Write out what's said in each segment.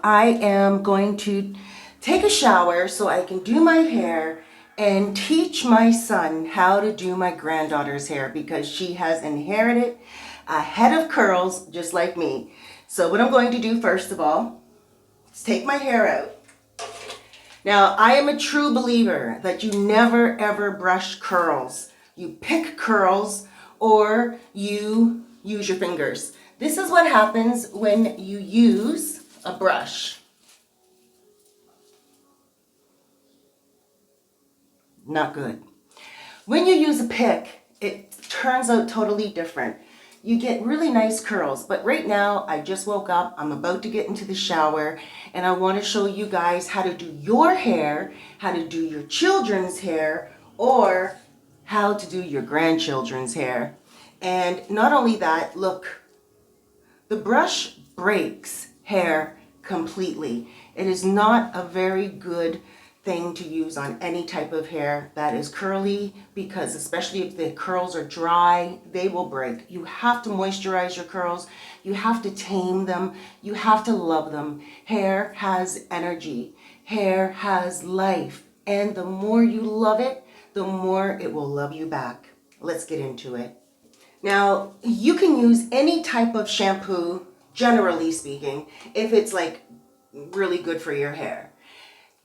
I am going to take a shower so I can do my hair and teach my son how to do my granddaughter's hair because she has inherited a head of curls just like me. So what I'm going to do first of all is take my hair out. Now, I am a true believer that you never ever brush curls. You pick curls or you use your fingers. This is what happens when you use a brush. Not good. When you use a pick, it turns out totally different. You get really nice curls, but right now I just woke up, I'm about to get into the shower, and I want to show you guys how to do your hair, how to do your children's hair, or how to do your grandchildren's hair. And not only that, look, the brush breaks hair completely. It is not a very good thing to use on any type of hair that is curly because especially if the curls are dry, they will break. You have to moisturize your curls. You have to tame them. You have to love them. Hair has energy. Hair has life. And the more you love it, the more it will love you back. Let's get into it. Now, you can use any type of shampoo, generally speaking, if it's like really good for your hair.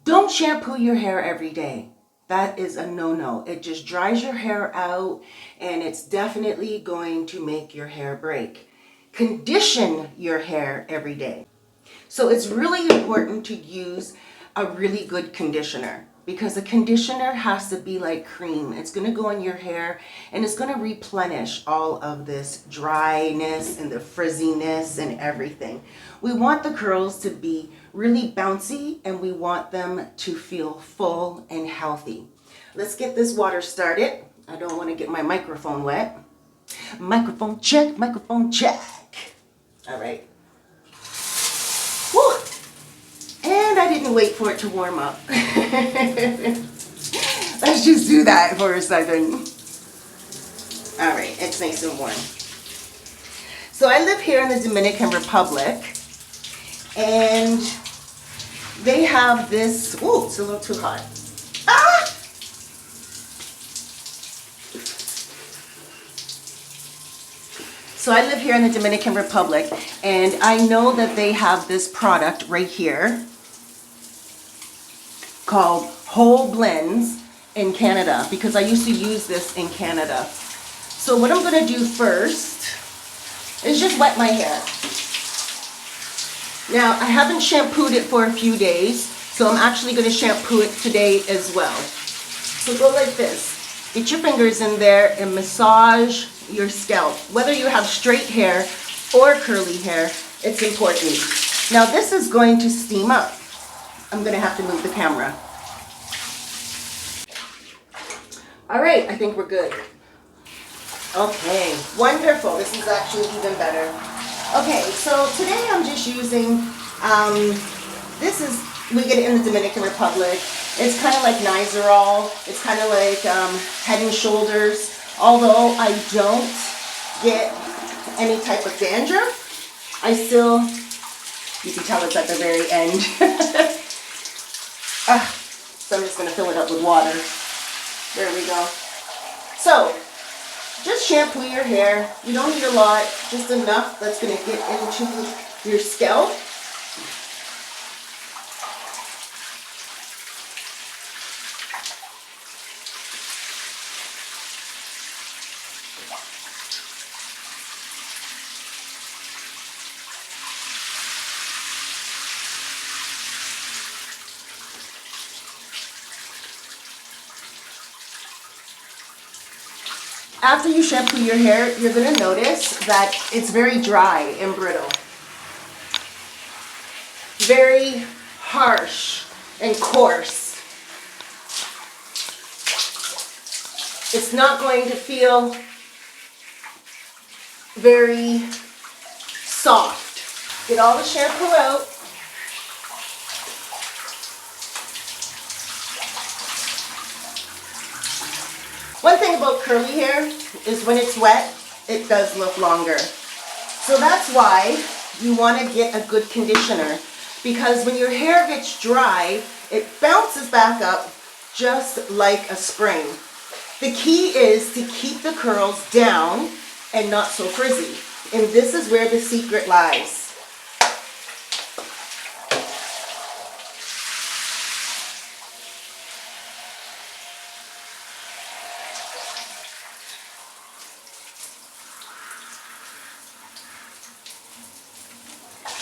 Don't shampoo your hair every day. That is a no-no. It just dries your hair out and it's definitely going to make your hair break. Condition your hair every day. So it's really important to use a really good conditioner because the conditioner has to be like cream. It's going to go in your hair and it's going to replenish all of this dryness and the frizziness and everything. We want the curls to be really bouncy and we want them to feel full and healthy. Let's get this water started. I don't want to get my microphone wet. Microphone check, microphone check. All right. Whew. And I didn't wait for it to warm up. Let's just do that for a second. All right, it's nice and warm. So I live here in the Dominican Republic, and they have this, ooh, it's a little too hot. Ah! So I live here in the Dominican Republic, and I know that they have this product right here called Whole Blends in Canada because I used to use this in Canada. So what I'm going to do first is just wet my hair. Now I haven't shampooed it for a few days, so I'm actually going to shampoo it today as well. So go like this. Get your fingers in there and massage your scalp. Whether you have straight hair or curly hair, it's important. Now this is going to steam up. I'm going to have to move the camera. All right, I think we're good. Okay, wonderful. This is actually even better. Okay, so today I'm just using, this is, we get it in the Dominican Republic. It's kind of like Nizoral. It's kind of like Head and Shoulders. Although I don't get any type of dandruff, I still, you can tell it's at the very end. So I'm just going to fill it up with water. There we go. So, just shampoo your hair. You don't need a lot, just enough that's going to get into your scalp. After you shampoo your hair, you're going to notice that it's very dry and brittle. Very harsh and coarse. It's not going to feel very soft. Get all the shampoo out. One thing about curly hair is when it's wet, it does look longer. So that's why you want to get a good conditioner because when your hair gets dry, it bounces back up just like a spring. The key is to keep the curls down and not so frizzy. And this is where the secret lies.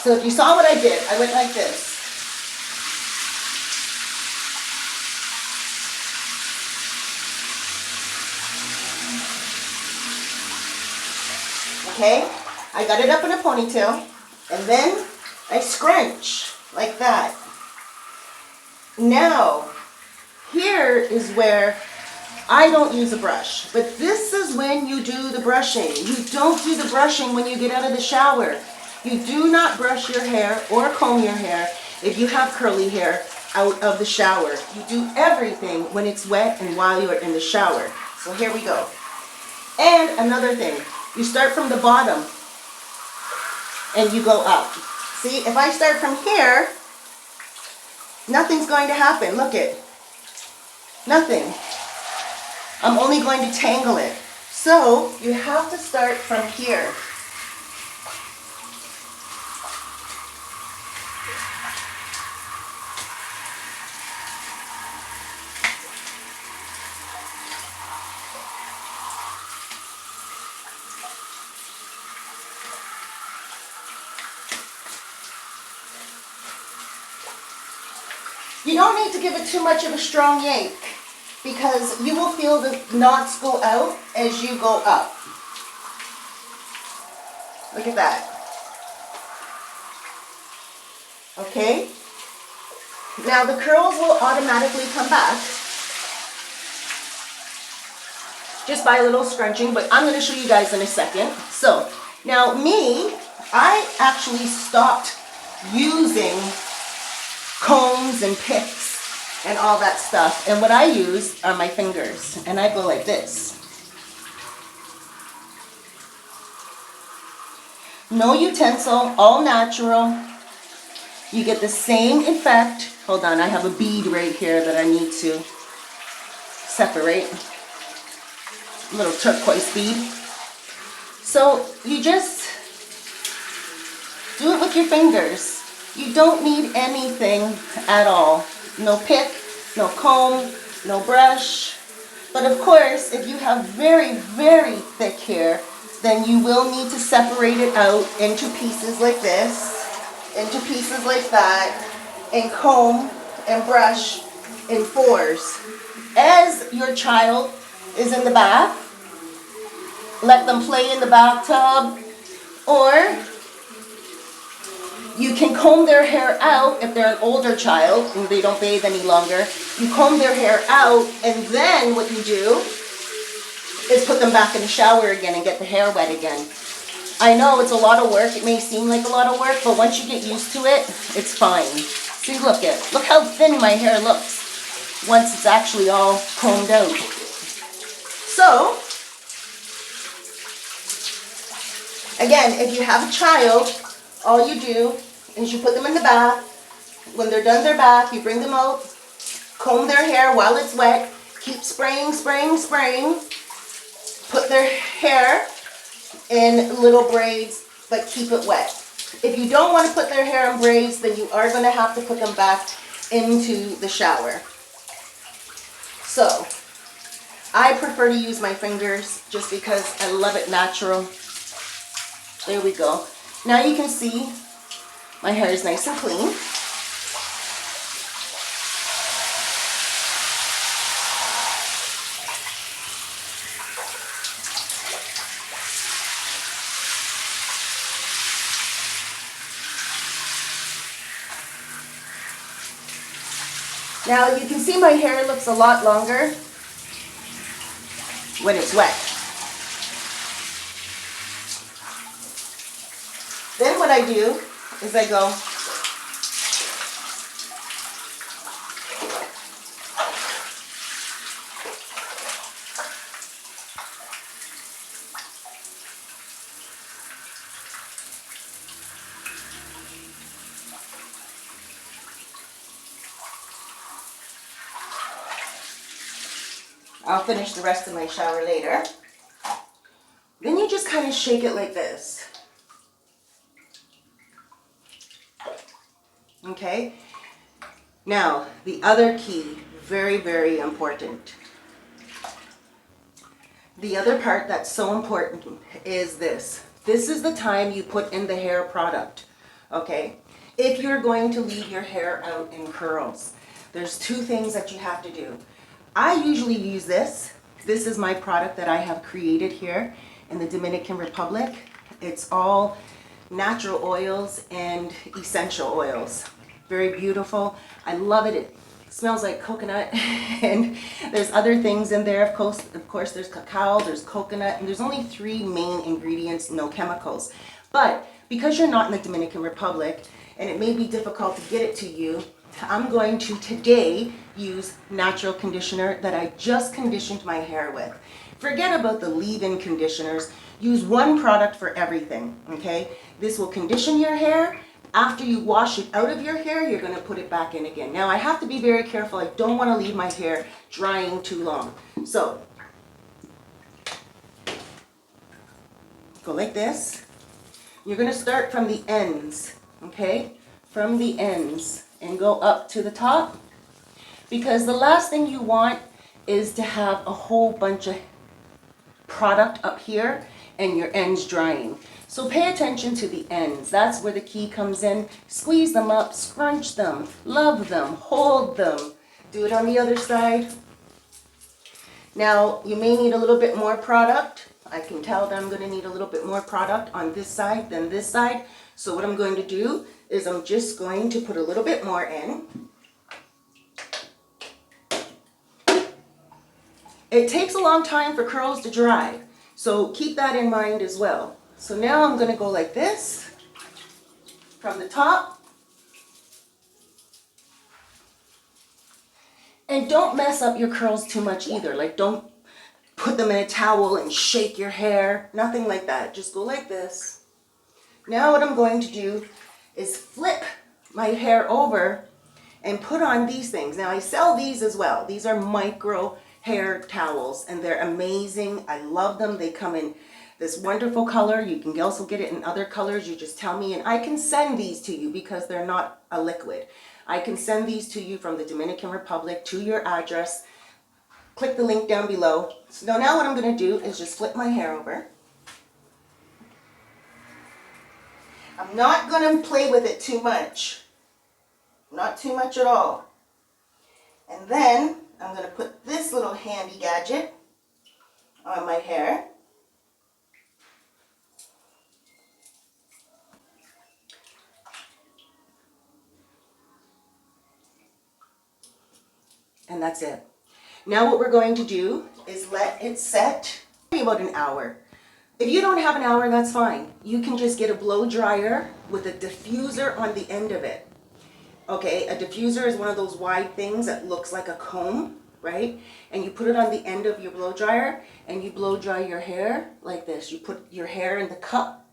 So if you saw what I did, I went like this. Okay, I got it up in a ponytail, and then I scrunch like that. Now, here is where I don't use a brush, but this is when you do the brushing. You don't do the brushing when you get out of the shower. You do not brush your hair or comb your hair if you have curly hair out of the shower. You do everything when it's wet and while you're in the shower. So here we go. And another thing, you start from the bottom and you go up. See, if I start from here, nothing's going to happen. Look it. Nothing. I'm only going to tangle it. So you have to start from here. You don't need to give it too much of a strong yank because you will feel the knots go out as you go up. Look at that. Okay? Now the curls will automatically come back just by a little scrunching, but I'm going to show you guys in a second. So, now me, I actually stopped using combs and picks and all that stuff. And what I use are my fingers. And I go like this. No utensil, all natural. You get the same effect. Hold on, I have a bead right here that I need to separate. A little turquoise bead. So you just do it with your fingers. You don't need anything at all. No pick, no comb, no brush. But of course, if you have very, very thick hair, then you will need to separate it out into pieces like this, into pieces like that, and comb and brush in fours. As your child is in the bath, let them play in the bathtub, or you can comb their hair out if they're an older child and they don't bathe any longer. You comb their hair out, and then what you do is put them back in the shower again and get the hair wet again. I know it's a lot of work. It may seem like a lot of work, but once you get used to it, it's fine. See, look how thin my hair looks once it's actually all combed out. So, again, if you have a child, all you do is you put them in the bath. When they're done their bath, you bring them out, comb their hair while it's wet, keep spraying, spraying, spraying. Put their hair in little braids, but keep it wet. If you don't want to put their hair in braids, then you are going to have to put them back into the shower. So, I prefer to use my fingers just because I love it natural. There we go. Now you can see my hair is nice and clean. Now you can see my hair looks a lot longer when it's wet. Then what I do is I go I'll finish the rest of my shower later. Then you just kind of shake it like this. Okay? Now, the other key, very, very important. The other part that's so important is this. This is the time you put in the hair product, okay? If you're going to leave your hair out in curls, there's two things that you have to do. I usually use this. This is my product that I have created here in the Dominican Republic. It's all natural oils and essential oils. Very beautiful. I love it. It smells like coconut and there's other things in there. Of course there's cacao, there's coconut, and there's only 3 main ingredients, no chemicals. But because you're not in the Dominican Republic and it may be difficult to get it to you, I'm going to today use natural conditioner that I just conditioned my hair with. Forget about the leave-in conditioners. Use one product for everything, okay? This will condition your hair. After you wash it out of your hair, you're going to put it back in again. Now, I have to be very careful. I don't want to leave my hair drying too long. So, go like this. You're going to start from the ends, okay? From the ends and go up to the top. Because the last thing you want is to have a whole bunch of product up here and your ends drying. So pay attention to the ends. That's where the key comes in. Squeeze them up, scrunch them, love them, hold them. Do it on the other side. Now, you may need a little bit more product. I can tell that I'm going to need a little bit more product on this side than this side. So what I'm going to do is I'm just going to put a little bit more in. It takes a long time for curls to dry. So keep that in mind as well. So now I'm going to go like this from the top. And don't mess up your curls too much either. Like, don't put them in a towel and shake your hair. Nothing like that. Just go like this. Now what I'm going to do is flip my hair over and put on these things. Now I sell these as well. These are micro hair towels and they're amazing. I love them. They come in this wonderful color. You can also get it in other colors. You just tell me and I can send these to you because they're not a liquid. I can send these to you from the Dominican Republic to your address. Click the link down below. So now what I'm going to do is just flip my hair over. I'm not going to play with it too much. Not too much at all. And then I'm going to put this little handy gadget on my hair. And that's it. Now what we're going to do is let it set about an hour. If you don't have an hour, that's fine. You can just get a blow dryer with a diffuser on the end of it. Okay, a diffuser is one of those wide things that looks like a comb, right? And you put it on the end of your blow dryer and you blow dry your hair like this. You put your hair in the cup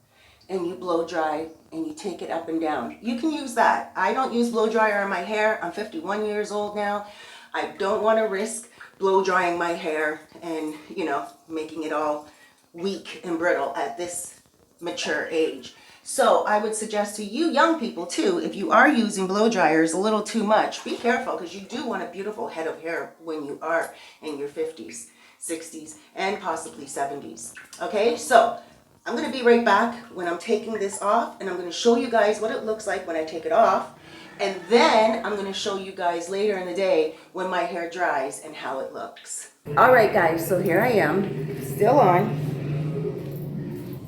and you blow dry and you take it up and down. You can use that. I don't use blow dryer on my hair. I'm 51 years old now. I don't want to risk blow drying my hair and, you know, making it all weak and brittle at this mature age. So I would suggest to you young people too, if you are using blow dryers a little too much, be careful because you do want a beautiful head of hair when you are in your 50s, 60s, and possibly 70s. Okay, so I'm going to be right back when I'm taking this off and I'm going to show you guys what it looks like when I take it off. And then I'm going to show you guys later in the day when my hair dries and how it looks. All right, guys, so here I am, still on.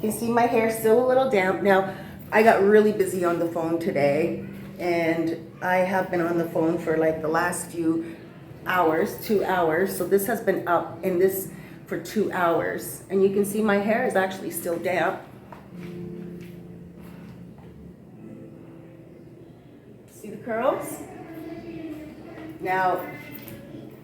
You can see my hair still a little damp. Now, I got really busy on the phone today, and I have been on the phone for like the last few hours, 2 hours. So this has been up in this for 2 hours. And you can see my hair is actually still damp. See the curls? Now,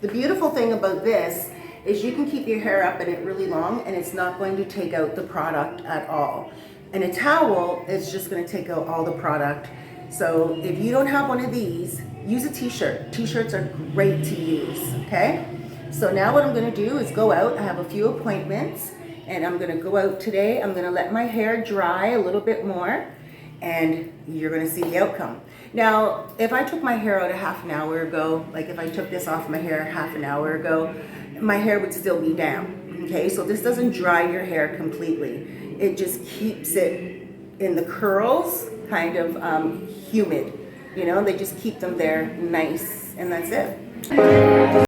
the beautiful thing about this is you can keep your hair up in it really long and it's not going to take out the product at all. And a towel is just going to take out all the product. So if you don't have one of these, use a t-shirt. T-shirts are great to use, okay? So now what I'm gonna do is go out. I have a few appointments and I'm gonna go out today. I'm gonna let my hair dry a little bit more and you're gonna see the outcome. Now, if I took my hair out a half an hour ago, like if I took this off my hair half an hour ago, my hair would still be down, okay? So this doesn't dry your hair completely. It just keeps it in the curls, kind of humid. You know, they just keep them there nice and that's it.